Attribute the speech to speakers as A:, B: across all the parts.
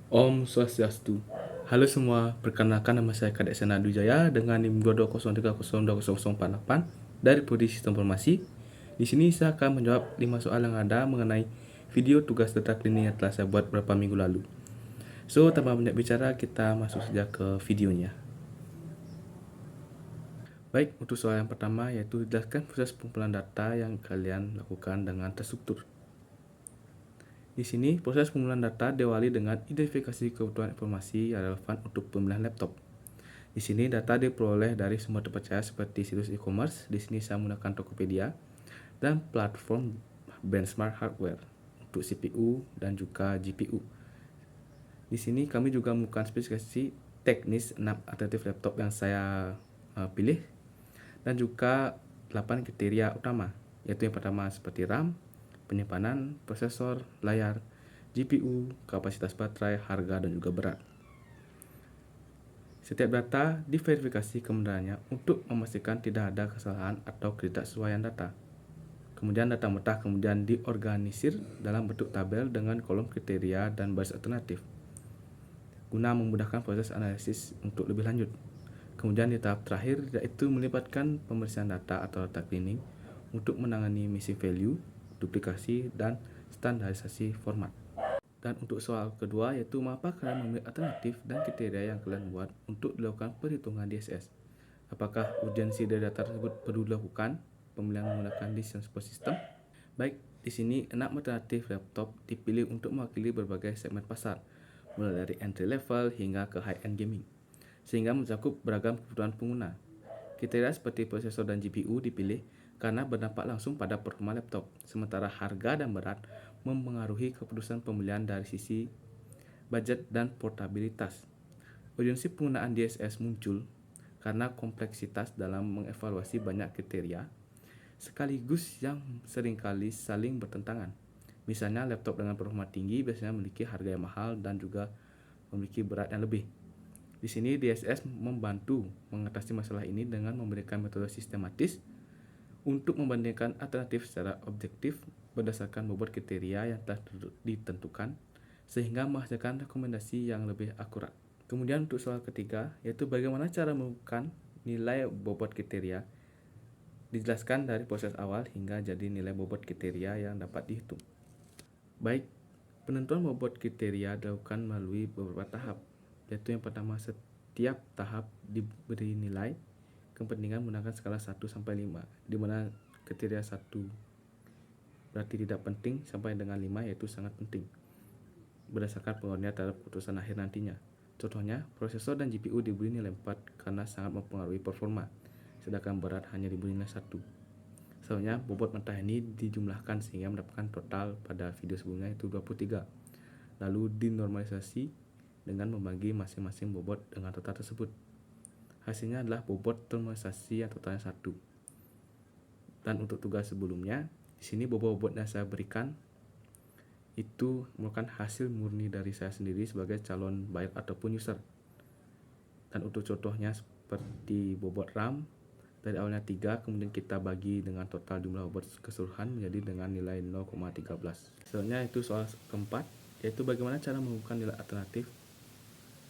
A: Om Swastiastu. Halo semua, perkenalkan nama saya Kadek Senadu Jaya dengan NIM 2203020048 dari Prodi Sistem Informasi. Di sini saya akan menjawab 5 soal yang ada mengenai video tugas data cleaning yang telah saya buat beberapa minggu lalu. So, tanpa banyak bicara, kita masuk saja ke videonya. Baik, untuk soal yang pertama yaitu jelaskan proses pengumpulan data yang kalian lakukan dengan terstruktur. Di sini, proses pengumpulan data diawali dengan identifikasi kebutuhan informasi yang relevan untuk pemilihan laptop. Di sini data diperoleh dari sumber terpercaya seperti situs e-commerce. Di sini saya menggunakan Tokopedia dan platform benchmark hardware untuk CPU dan juga GPU. Di sini kami juga melakukan spesifikasi teknis 6 alternatif laptop yang saya pilih dan juga 8 kriteria utama, yaitu yang pertama seperti RAM, penyimpanan, prosesor, layar, GPU, kapasitas baterai, harga, dan juga berat. Setiap data diverifikasi kebenarannya untuk memastikan tidak ada kesalahan atau ketidaksesuaian data. Kemudian data mentah kemudian diorganisir dalam bentuk tabel dengan kolom kriteria dan baris alternatif, guna memudahkan proses analisis untuk lebih lanjut. Kemudian di tahap terakhir yaitu melibatkan pemeriksaan data atau data cleaning untuk menangani missing value, duplikasi, dan standarisasi format. Dan untuk soal kedua yaitu mengapa kalian memilih alternatif dan kriteria yang kalian buat untuk dilakukan perhitungan DSS. Apakah urgensi dari data tersebut perlu dilakukan pemilihan menggunakan decision support system? Baik, di sini 6 alternatif laptop dipilih untuk mewakili berbagai segmen pasar, mulai dari entry level hingga ke high-end gaming, sehingga mencakup beragam kebutuhan pengguna. Kriteria seperti prosesor dan GPU dipilih karena berdampak langsung pada performa laptop, sementara harga dan berat mempengaruhi keputusan pemilihan dari sisi budget dan portabilitas. Urgensi penggunaan DSS muncul karena kompleksitas dalam mengevaluasi banyak kriteria, sekaligus yang seringkali saling bertentangan. Misalnya laptop dengan performa tinggi biasanya memiliki harga yang mahal dan juga memiliki berat yang lebih. Di sini DSS membantu mengatasi masalah ini dengan memberikan metode sistematis untuk membandingkan alternatif secara objektif berdasarkan bobot kriteria yang telah ditentukan, sehingga menghasilkan rekomendasi yang lebih akurat. Kemudian untuk soal ketiga, yaitu bagaimana cara menentukan nilai bobot kriteria, dijelaskan dari proses awal hingga jadi nilai bobot kriteria yang dapat dihitung. Baik, penentuan bobot kriteria dilakukan melalui beberapa tahap, yaitu yang pertama setiap tahap diberi nilai kepentingan menggunakan skala 1 sampai 5, di mana kriteria 1 berarti tidak penting sampai dengan 5 yaitu sangat penting, berdasarkan pengaruhnya terhadap keputusan akhir nantinya. Contohnya, prosesor dan GPU diberi nilai 4 karena sangat mempengaruhi performa, sedangkan berat hanya diberi nilai 1. Soalnya bobot mentah ini dijumlahkan sehingga mendapatkan total pada video sebelumnya itu 23. Lalu dinormalisasi dengan membagi masing-masing bobot dengan total tersebut. Hasilnya adalah bobot normalisasi yang totalnya 1. Dan untuk tugas sebelumnya, di sini bobot-bobot yang saya berikan itu merupakan hasil murni dari saya sendiri sebagai calon buyer ataupun user. Dan untuk contohnya seperti bobot RAM, dari awalnya 3, kemudian kita bagi dengan total jumlah bobot keseluruhan menjadi dengan nilai 0,13. Selanjutnya itu soal keempat, yaitu bagaimana cara menemukan nilai alternatif.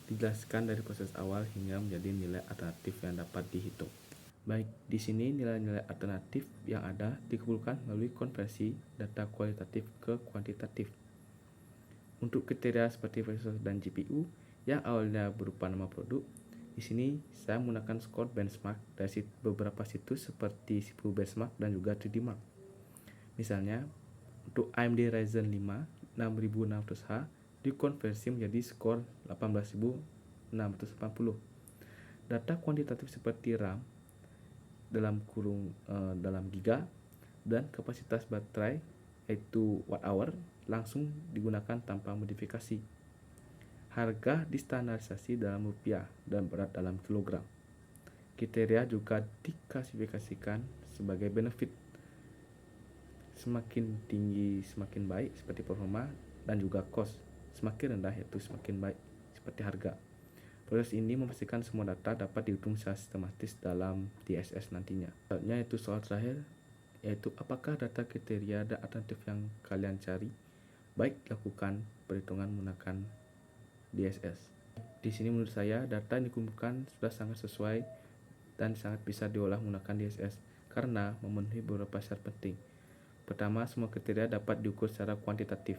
A: Dijelaskan dari proses awal hingga menjadi nilai alternatif yang dapat dihitung. Baik, di sini nilai-nilai alternatif yang ada dikumpulkan melalui konversi data kualitatif ke kuantitatif. Untuk kriteria seperti prosesor dan GPU yang awalnya berupa nama produk, di sini saya menggunakan skor benchmark dari beberapa situs seperti CPU Benchmark dan juga 3D Mark. Misalnya, untuk AMD Ryzen 5 6600H dikonversi menjadi skor 18680. Data kuantitatif seperti RAM dalam giga dan kapasitas baterai yaitu watt hour langsung digunakan tanpa modifikasi. Harga distandarisasi dalam rupiah dan berat dalam kilogram. Kriteria juga diklasifikasikan sebagai benefit. Semakin tinggi semakin baik seperti performa, dan juga cost. Semakin rendah yaitu semakin baik seperti harga. Proses ini memastikan semua data dapat dihitung secara sistematis dalam DSS nantinya. Selanjutnya itu soal terakhir, yaitu apakah data kriteria dan alternatif yang kalian cari baik dilakukan perhitungan menggunakan DSS. Di sini menurut saya data yang dikumpulkan sudah sangat sesuai dan sangat bisa diolah menggunakan DSS karena memenuhi beberapa syarat penting. Pertama, semua kriteria dapat diukur secara kuantitatif,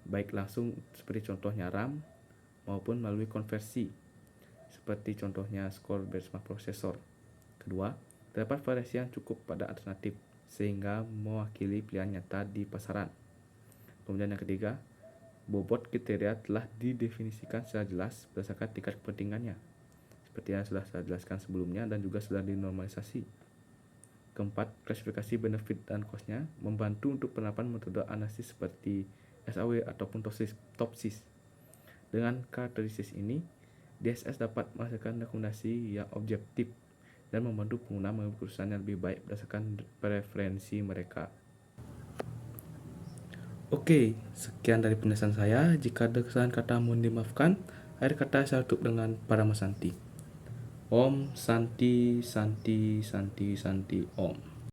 A: baik langsung seperti contohnya RAM maupun melalui konversi seperti contohnya skor benchmark prosesor. Kedua, terdapat variasi yang cukup pada alternatif sehingga mewakili pilihan nyata di pasaran. Kemudian yang ketiga, bobot kriteria telah didefinisikan secara jelas berdasarkan tingkat kepentingannya, seperti yang sudah saya jelaskan sebelumnya dan juga sudah dinormalisasi. Keempat, klasifikasi benefit dan cost-nya membantu untuk penerapan metode analisis seperti SAW ataupun TOPSIS. Dengan karakteristik ini, DSS dapat menghasilkan rekomendasi yang objektif dan membantu pengguna mengambil keputusan yang lebih baik berdasarkan preferensi mereka. Oke, sekian dari penjelasan saya. Jika ada kesalahan kata mohon dimaafkan. Akhir kata saya tutup dengan Parama Santi. Om Santi Santi Santi Santi Om.